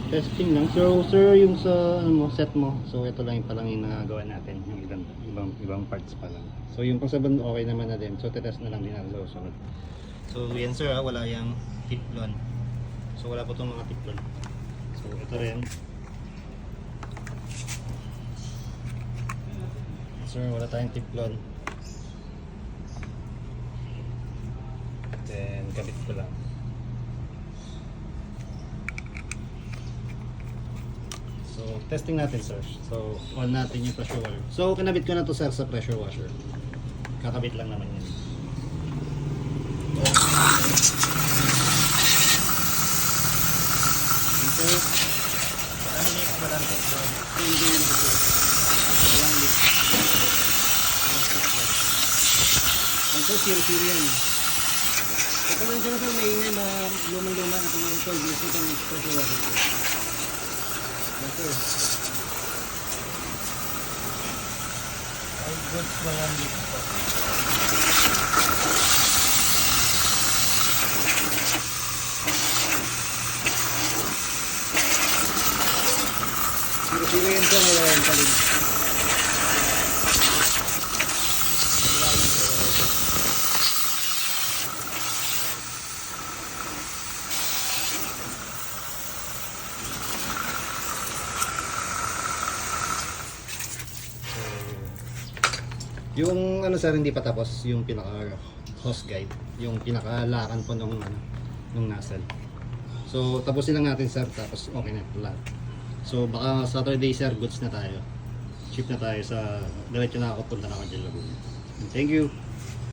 Testing lang. So, sir, yung sa ano mo, set mo. So, ito lang yung palang yung nagagawa natin. Yung ibang parts pa lang. So, yung pang sabon okay naman na din. So, test na lang din natin sa susunod. So, yan sir, wala yung tiplon. So, wala po itong mga tiplon. So, ito rin. Sir, wala tayong tiplon. Then, kabit ko lang. So, testing natin sir. So, on natin yung pressure washer. So, kinabit ko na to sir sa pressure washer. Kakabit lang naman yun. So, ano leak ba lang ito? Hindi yung ito. Walang leak. Ang ito, zero yan. Ito lang siya sir, may ingay na lumang-luma na itong ito. Gusto itong pressure washer. Okay. Ay, goods ba yan dito po? Sino yan sir, wala yung palig. Yung ano sir, hindi pa tapos yung pinaka hose guide, yung pinakalakan po nung ano, nung nozzle. So tapusin lang natin sir, tapos okay na lahat. So baka Saturday sir, goods na tayo. Ship na tayo sa diretso na ako punta na ako dyan Laguna. Thank you.